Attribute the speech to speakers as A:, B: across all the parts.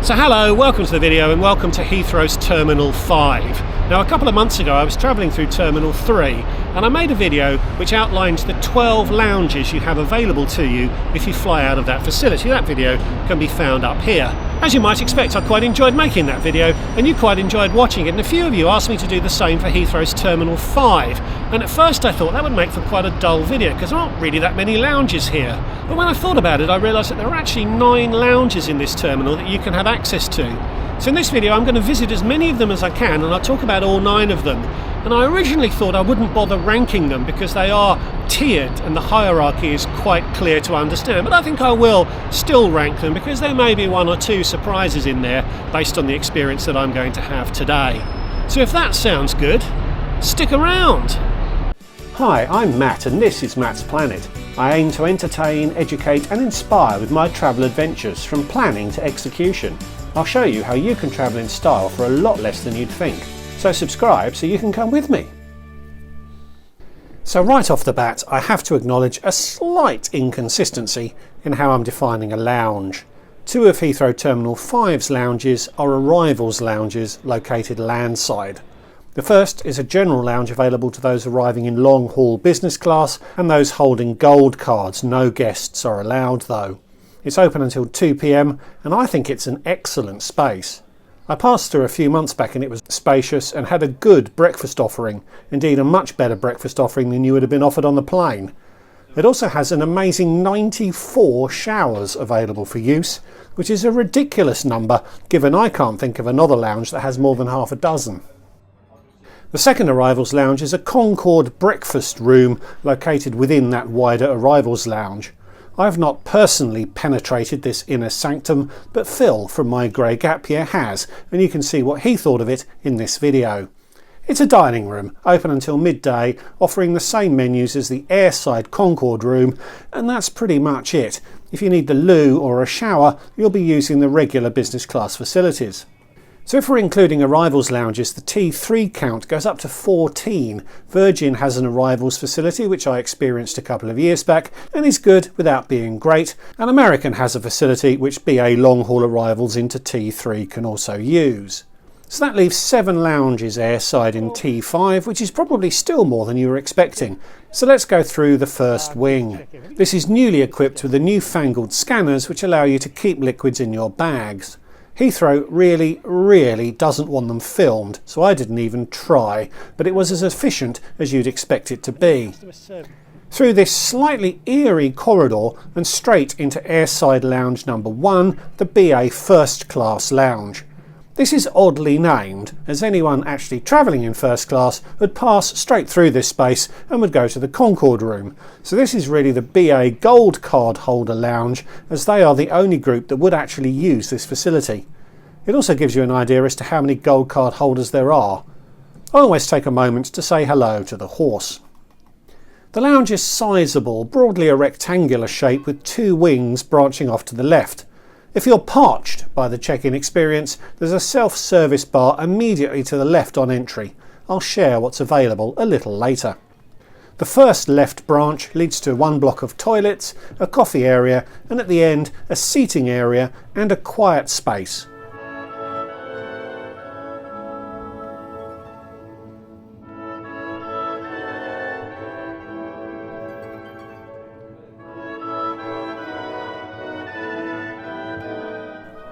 A: So hello, welcome to the video and welcome to Heathrow's Terminal 5. Now a couple of months ago I was travelling through Terminal 3 and I made a video which outlines the 12 lounges you have available to you if you fly out of that facility. That video can be found up here. As you might expect, I quite enjoyed making that video and you quite enjoyed watching it, and a few of you asked me to do the same for Heathrow's Terminal 5, and at first I thought that would make for quite a dull video because there aren't really that many lounges here. But when I thought about it I realised that there are actually 9 lounges in this terminal that you can have access to. So in this video I'm going to visit as many of them as I can and I'll talk about all 9 of them. And I originally thought I wouldn't bother ranking them because they are tiered and the hierarchy is quite clear to understand, but I think I will still rank them because there may be 1 or 2 surprises in there based on the experience that I'm going to have today. So if that sounds good, stick around! Hi, I'm Matt and this is Matt's Planet. I aim to entertain, educate and inspire with my travel adventures from planning to execution. I'll show you how you can travel in style for a lot less than you'd think. So subscribe so you can come with me. So right off the bat, I have to acknowledge a slight inconsistency in how I'm defining a lounge. 2 of Heathrow Terminal 5's lounges are arrivals lounges located landside. The first is a general lounge available to those arriving in long-haul business class and those holding gold cards. No guests are allowed though. It's open until 2 PM and I think it's an excellent space. I passed through a few months back and it was spacious and had a good breakfast offering, indeed a much better breakfast offering than you would have been offered on the plane. It also has an amazing 94 showers available for use, which is a ridiculous number given I can't think of another lounge that has more than half a dozen. The second arrivals lounge is a Concorde breakfast room located within that wider arrivals lounge. I have not personally penetrated this inner sanctum, but Phil from my Grey Gap Year has, and you can see what he thought of it in this video. It's a dining room, open until midday, offering the same menus as the airside Concorde Room, and that's pretty much it. If you need the loo or a shower, you'll be using the regular business class facilities. So if we're including arrivals lounges, the T3 count goes up to 14. Virgin has an arrivals facility which I experienced a couple of years back and is good without being great, and American has a facility which BA long-haul arrivals into T3 can also use. So that leaves 7 lounges airside in T5, which is probably still more than you were expecting. So let's go through the first wing. This is newly equipped with the newfangled scanners which allow you to keep liquids in your bags. Heathrow really doesn't want them filmed, so I didn't even try, but it was as efficient as you'd expect it to be. Through this slightly eerie corridor and straight into airside lounge number 1, the BA first class lounge. This is oddly named, as anyone actually travelling in first class would pass straight through this space and would go to the Concorde Room. So this is really the BA Gold Card Holder Lounge, as they are the only group that would actually use this facility. It also gives you an idea as to how many gold card holders there are. I always take a moment to say hello to the horse. The lounge is sizable, broadly a rectangular shape with 2 wings branching off to the left. If you're parched by the check-in experience, there's a self-service bar immediately to the left on entry. I'll share what's available a little later. The first left branch leads to 1 block of toilets, a coffee area, and at the end a seating area and a quiet space.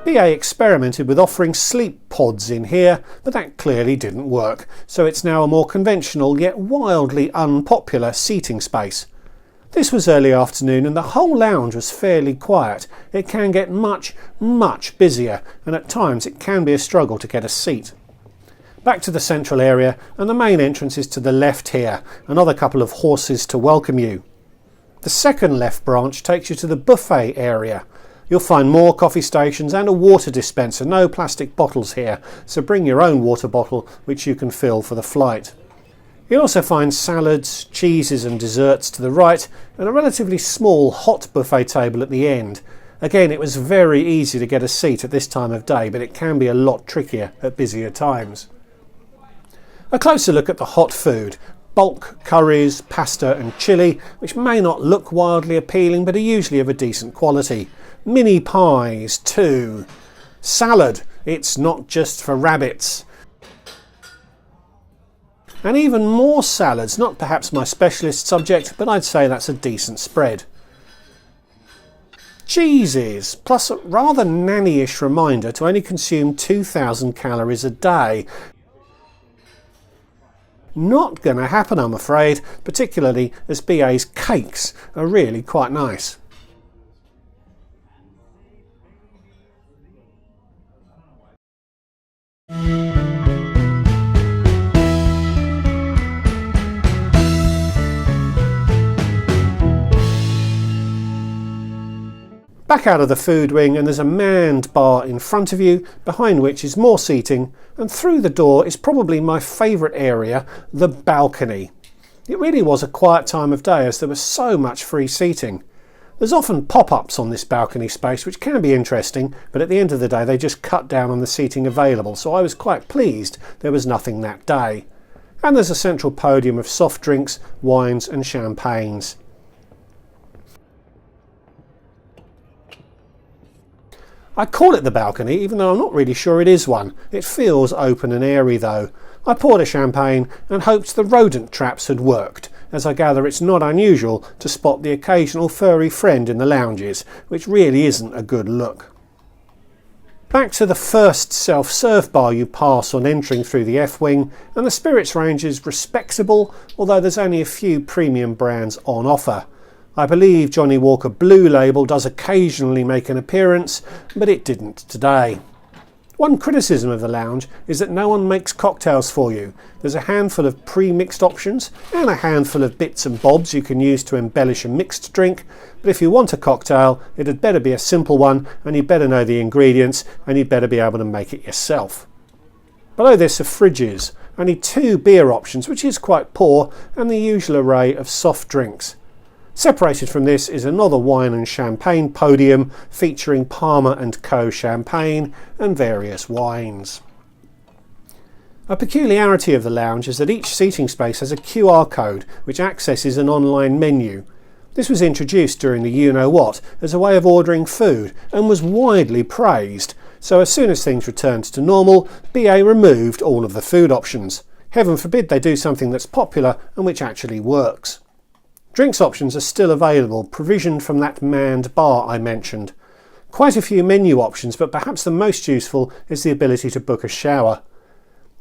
A: BA experimented with offering sleep pods in here, but that clearly didn't work, so it's now a more conventional yet wildly unpopular seating space. This was early afternoon and the whole lounge was fairly quiet. It can get much busier, and at times it can be a struggle to get a seat. Back to the central area, and the main entrance is to the left here, another couple of horses to welcome you. The second left branch takes you to the buffet area. You'll find more coffee stations and a water dispenser, no plastic bottles here, so bring your own water bottle which you can fill for the flight. You'll also find salads, cheeses and desserts to the right and a relatively small hot buffet table at the end. Again, it was very easy to get a seat at this time of day, but it can be a lot trickier at busier times. A closer look at the hot food. Bulk curries, pasta and chilli, which may not look wildly appealing but are usually of a decent quality. Mini pies too. Salad, it's not just for rabbits. And even more salads, not perhaps my specialist subject, but I'd say that's a decent spread. Cheeses, plus a rather nanny-ish reminder to only consume 2,000 calories a day. Not going to happen, I'm afraid, particularly as BA's cakes are really quite nice. Back out of the food wing, and there's a manned bar in front of you, behind which is more seating, and through the door is probably my favourite area, the balcony. It really was a quiet time of day as there was so much free seating. There's often pop-ups on this balcony space which can be interesting, but at the end of the day they just cut down on the seating available, so I was quite pleased there was nothing that day. And there's a central podium of soft drinks, wines and champagnes. I call it the balcony, even though I'm not really sure it is one. It feels open and airy though. I poured a champagne and hoped the rodent traps had worked, as I gather it's not unusual to spot the occasional furry friend in the lounges, which really isn't a good look. Back to the first self-serve bar you pass on entering through the F-wing, and the spirits range is respectable, although there's only a few premium brands on offer. I believe Johnny Walker Blue Label does occasionally make an appearance, but it didn't today. One criticism of the lounge is that no one makes cocktails for you. There's a handful of pre-mixed options and a handful of bits and bobs you can use to embellish a mixed drink, but if you want a cocktail, it had better be a simple one, and you'd better know the ingredients, and you'd better be able to make it yourself. Below this are fridges, only 2 beer options, which is quite poor, and the usual array of soft drinks. Separated from this is another wine and champagne podium featuring Palmer & Co. champagne and various wines. A peculiarity of the lounge is that each seating space has a QR code which accesses an online menu. This was introduced during the you-know-what as a way of ordering food and was widely praised, so as soon as things returned to normal, BA removed all of the food options. Heaven forbid they do something that's popular and which actually works. Drinks options are still available, provisioned from that manned bar I mentioned. Quite a few menu options, but perhaps the most useful is the ability to book a shower.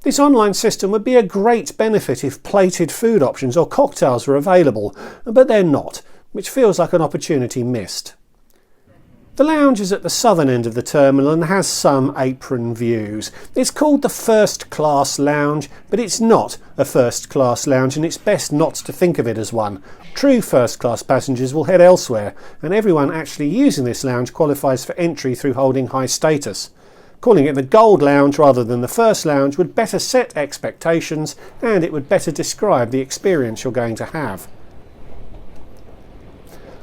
A: This online system would be a great benefit if plated food options or cocktails were available, but they're not, which feels like an opportunity missed. The lounge is at the southern end of the terminal and has some apron views. It's called the first class lounge, but it's not a first class lounge, and it's best not to think of it as one. True first class passengers will head elsewhere, and everyone actually using this lounge qualifies for entry through holding high status. Calling it the Gold Lounge rather than the First Lounge would better set expectations, and it would better describe the experience you're going to have.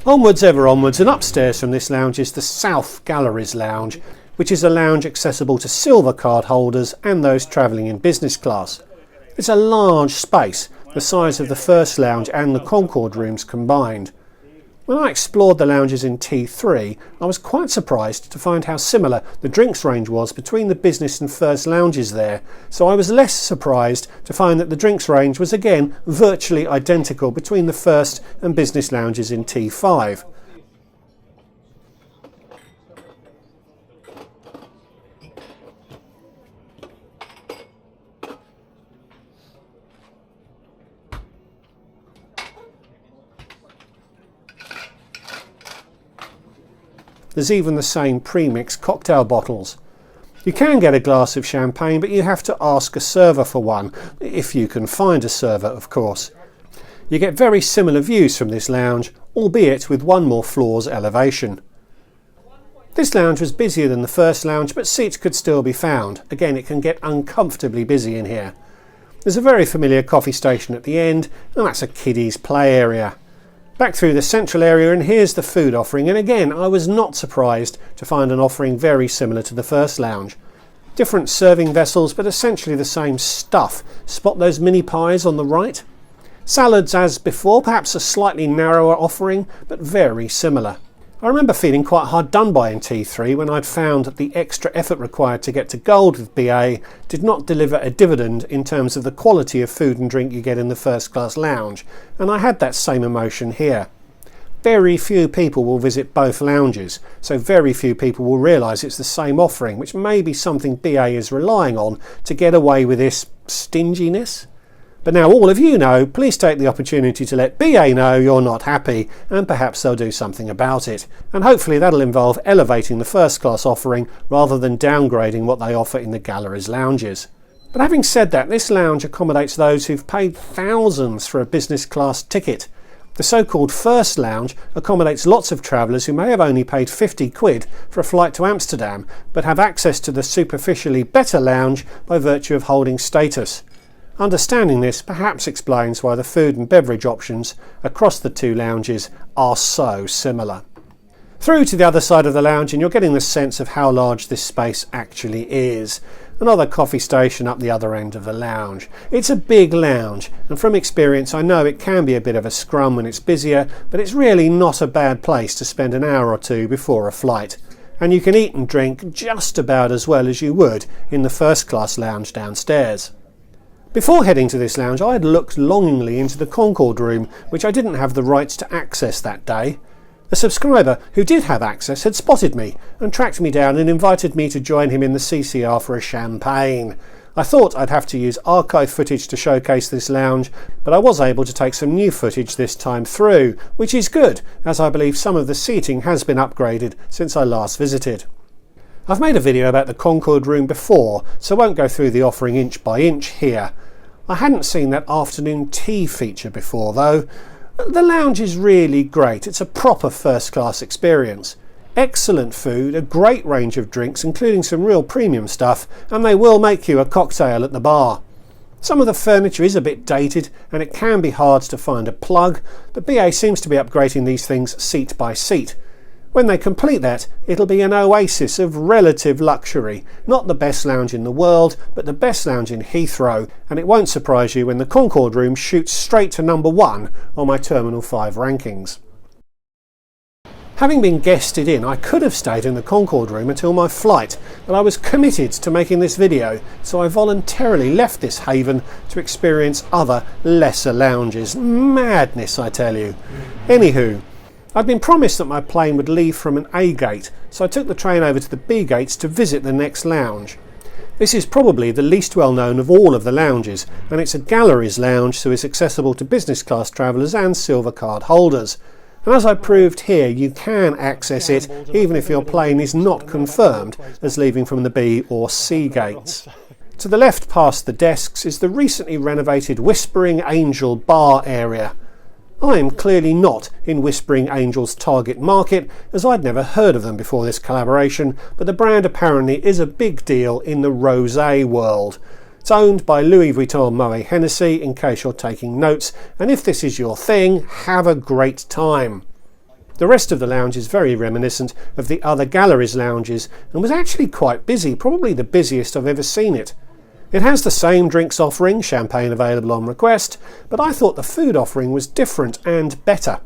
A: Onwards, ever onwards, and upstairs from this lounge is the South Galleries Lounge, which is a lounge accessible to silver card holders and those travelling in business class. It's a large space, the size of the First Lounge and the Concorde Rooms combined. When I explored the lounges in T3, I was quite surprised to find how similar the drinks range was between the business and first lounges there, so I was less surprised to find that the drinks range was again virtually identical between the first and business lounges in T5. There's even the same pre-mixed cocktail bottles. You can get a glass of champagne, but you have to ask a server for one, if you can find a server, of course. You get very similar views from this lounge, albeit with one more floor's elevation. This lounge was busier than the first lounge, but seats could still be found. Again, it can get uncomfortably busy in here. There's a very familiar coffee station at the end, and that's a kiddies play area. Back through the central area, and here's the food offering, and again I was not surprised to find an offering very similar to the first lounge. Different serving vessels, but essentially the same stuff. Spot those mini pies on the right? Salads as before, perhaps a slightly narrower offering, but very similar. I remember feeling quite hard done by in T3 when I'd found that the extra effort required to get to gold with BA did not deliver a dividend in terms of the quality of food and drink you get in the first class lounge, and I had that same emotion here. Very few people will visit both lounges, so very few people will realise it's the same offering, which may be something BA is relying on to get away with this stinginess. But now all of you know, please take the opportunity to let BA know you're not happy, and perhaps they'll do something about it. And hopefully that'll involve elevating the first class offering rather than downgrading what they offer in the galleries lounges. But having said that, this lounge accommodates those who've paid thousands for a business class ticket. The so-called first lounge accommodates lots of travellers who may have only paid 50 quid for a flight to Amsterdam, but have access to the superficially better lounge by virtue of holding status. Understanding this perhaps explains why the food and beverage options across the two lounges are so similar. Through to the other side of the lounge and you're getting the sense of how large this space actually is. Another coffee station up the other end of the lounge. It's a big lounge, and from experience I know it can be a bit of a scrum when it's busier, but it's really not a bad place to spend an hour or two before a flight. And you can eat and drink just about as well as you would in the first class lounge downstairs. Before heading to this lounge, I had looked longingly into the Concorde Room, which I didn't have the rights to access that day. A subscriber who did have access had spotted me and tracked me down and invited me to join him in the CCR for a champagne. I thought I'd have to use archive footage to showcase this lounge, but I was able to take some new footage this time through, which is good, as I believe some of the seating has been upgraded since I last visited. I've made a video about the Concorde Room before, so I won't go through the offering inch by inch here. I hadn't seen that afternoon tea feature before though. The lounge is really great. It's a proper first class experience. Excellent food, a great range of drinks including some real premium stuff, and they will make you a cocktail at the bar. Some of the furniture is a bit dated and it can be hard to find a plug, but BA seems to be upgrading these things seat by seat. When they complete that, it'll be an oasis of relative luxury. Not the best lounge in the world, but the best lounge in Heathrow, and it won't surprise you when the Concorde Room shoots straight to number 1 on my Terminal 5 rankings. Having been guested in, I could have stayed in the Concorde Room until my flight, but I was committed to making this video, so I voluntarily left this haven to experience other, lesser lounges. Madness, I tell you. Anywho, I'd been promised that my plane would leave from an A gate, so I took the train over to the B gates to visit the next lounge. This is probably the least well known of all of the lounges, and it's a galleries lounge, so it's accessible to business class travellers and silver card holders. And as I proved here, you can access it even if your plane is not confirmed as leaving from the B or C gates. To the left past the desks is the recently renovated Whispering Angel bar area. I am clearly not in Whispering Angel's target market, as I'd never heard of them before this collaboration, but the brand apparently is a big deal in the rosé world. It's owned by Louis Vuitton Moet Hennessy, in case you're taking notes, and if this is your thing, have a great time. The rest of the lounge is very reminiscent of the other galleries lounges and was actually quite busy, probably the busiest I've ever seen it. It has the same drinks offering, champagne available on request, but I thought the food offering was different and better.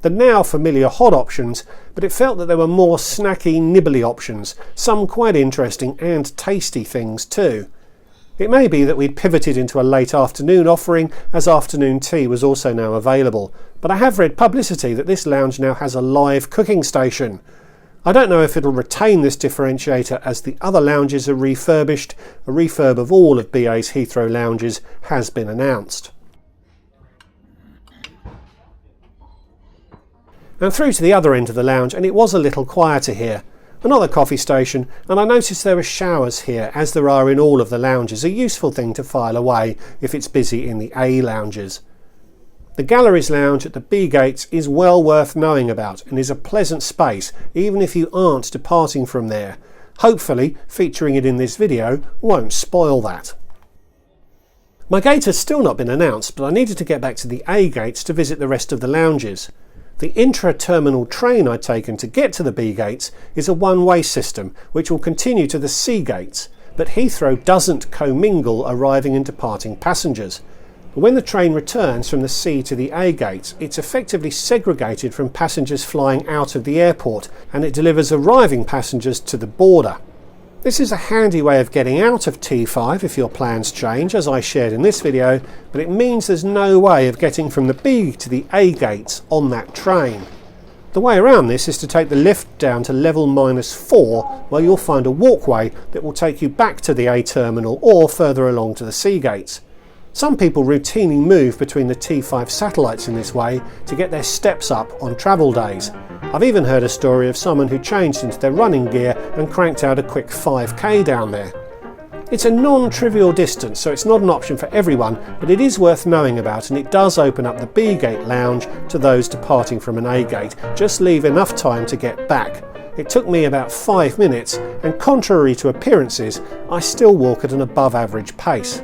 A: The now familiar hot options, but it felt that there were more snacky, nibbly options, some quite interesting and tasty things too. It may be that we'd pivoted into a late afternoon offering, as afternoon tea was also now available, but I have read publicity that this lounge now has a live cooking station. I don't know if it'll retain this differentiator as the other lounges are refurbished. A refurb of all of BA's Heathrow lounges has been announced. And through to the other end of the lounge, and it was a little quieter here. Another coffee station, and I noticed there were showers here, as there are in all of the lounges, a useful thing to file away if it's busy in the A lounges. The galleries lounge at the B gates is well worth knowing about and is a pleasant space even if you aren't departing from there. Hopefully, featuring it in this video won't spoil that. My gate has still not been announced, but I needed to get back to the A gates to visit the rest of the lounges. The intra-terminal train I'd taken to get to the B gates is a one-way system which will continue to the C gates, but Heathrow doesn't commingle arriving and departing passengers. But when the train returns from the C to the A gate, it's effectively segregated from passengers flying out of the airport, and it delivers arriving passengers to the border. This is a handy way of getting out of T5 if your plans change, as I shared in this video, but it means there's no way of getting from the B to the A gates on that train. The way around this is to take the lift down to level -4, where you'll find a walkway that will take you back to the A terminal or further along to the C gates. Some people routinely move between the T5 satellites in this way to get their steps up on travel days. I've even heard a story of someone who changed into their running gear and cranked out a quick 5k down there. It's a non-trivial distance, so it's not an option for everyone, but it is worth knowing about, and it does open up the B gate lounge to those departing from an A gate. Just leave enough time to get back. It took me about 5 minutes, and contrary to appearances, I still walk at an above average pace.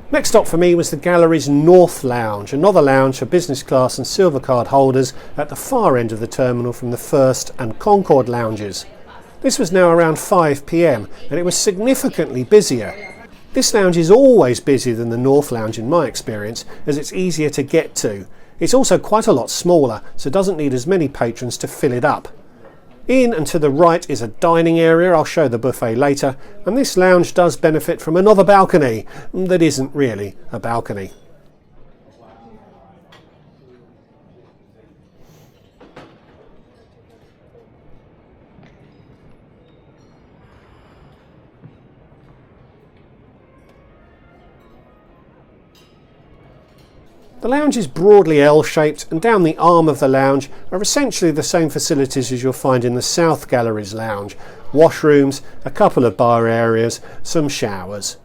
A: Next stop for me was the gallery's North Lounge, another lounge for business class and silver card holders at the far end of the terminal from the First and Concorde lounges. This was now around 5 p.m. and it was significantly busier. This lounge is always busier than the North Lounge in my experience, as it's easier to get to. It's also quite a lot smaller, so it doesn't need as many patrons to fill it up. In and to the right is a dining area, I'll show the buffet later, and this lounge does benefit from another balcony that isn't really a balcony. The lounge is broadly L-shaped, and down the arm of the lounge are essentially the same facilities as you'll find in the South Gallery's lounge. Washrooms, a couple of bar areas, some showers.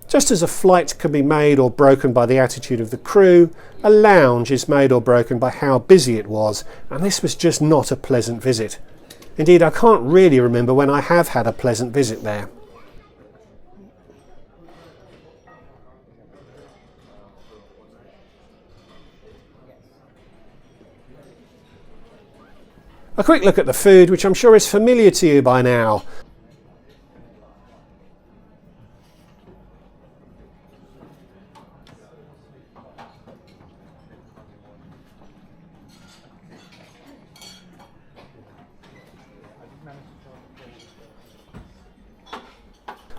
A: Just as a flight can be made or broken by the attitude of the crew, a lounge is made or broken by how busy it was, and this was just not a pleasant visit. Indeed, I can't really remember when I have had a pleasant visit there. A quick look at the food, which I'm sure is familiar to you by now.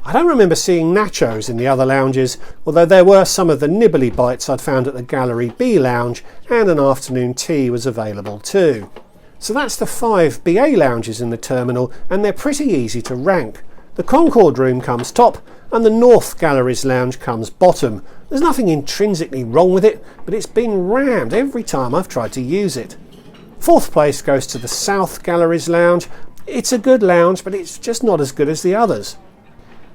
A: I don't remember seeing nachos in the other lounges, although there were some of the nibbly bites I'd found at the Gallery B lounge, and an afternoon tea was available too. So that's the 5 BA lounges in the terminal, and they're pretty easy to rank. The Concorde Room comes top, and the North Gallery's lounge comes bottom. There's nothing intrinsically wrong with it, but it's been rammed every time I've tried to use it. 4th place goes to the South Gallery's lounge. It's a good lounge, but it's just not as good as the others.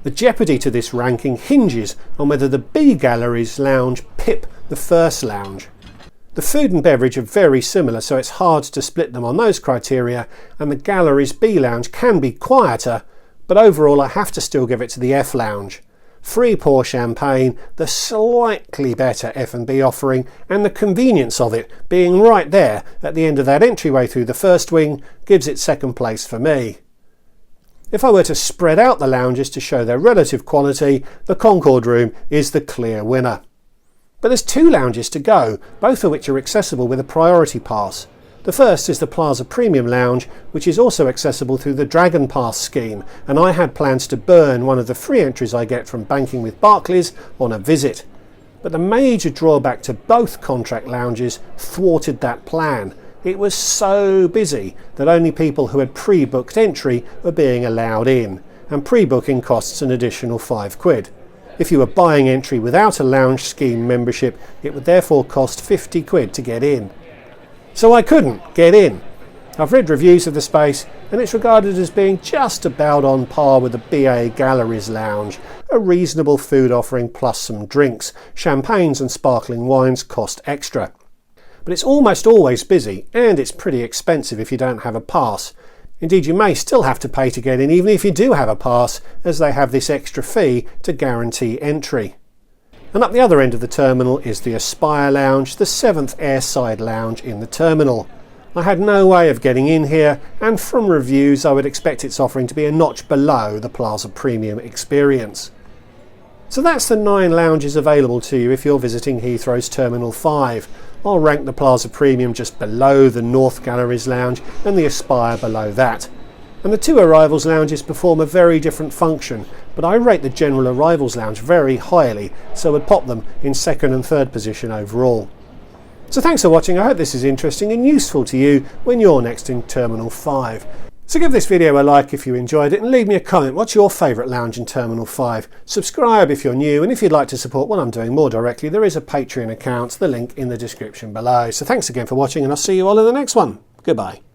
A: The jeopardy to this ranking hinges on whether the B Gallery's lounge pip the first lounge. The food and beverage are very similar, so it's hard to split them on those criteria, and the Gallery's B lounge can be quieter, but overall I have to still give it to the F lounge. Free pour champagne, the slightly better F&B offering, and the convenience of it being right there at the end of that entryway through the first wing gives it second place for me. If I were to spread out the lounges to show their relative quality, the Concorde Room is the clear winner. But there's 2 lounges to go, both of which are accessible with a priority pass. The first is the Plaza Premium Lounge, which is also accessible through the Dragon Pass scheme, and I had plans to burn one of the free entries I get from banking with Barclays on a visit. But the major drawback to both contract lounges thwarted that plan. It was so busy that only people who had pre-booked entry were being allowed in, and pre-booking costs an additional £5. If you were buying entry without a lounge scheme membership, it would therefore cost £50 to get in. So I couldn't get in. I've read reviews of the space, and it's regarded as being just about on par with the BA Gallery's lounge. A reasonable food offering plus some drinks. Champagnes and sparkling wines cost extra. But it's almost always busy, and it's pretty expensive if you don't have a pass. Indeed, you may still have to pay to get in even if you do have a pass, as they have this extra fee to guarantee entry. And up the other end of the terminal is the Aspire Lounge, the 7th airside lounge in the terminal. I had no way of getting in here, and from reviews I would expect its offering to be a notch below the Plaza Premium experience. So that's the 9 lounges available to you if you're visiting Heathrow's Terminal 5. I'll rank the Plaza Premium just below the North Galleries Lounge and the Aspire below that. And the 2 Arrivals Lounges perform a very different function, but I rate the General Arrivals Lounge very highly, so would pop them in 2nd and 3rd position overall. So thanks for watching. I hope this is interesting and useful to you when you're next in Terminal 5. So give this video a like if you enjoyed it, and leave me a comment. What's your favourite lounge in Terminal 5? Subscribe if you're new, and if you'd like to support what I'm doing more directly, there is a Patreon account, the link in the description below. So thanks again for watching, and I'll see you all in the next one. Goodbye.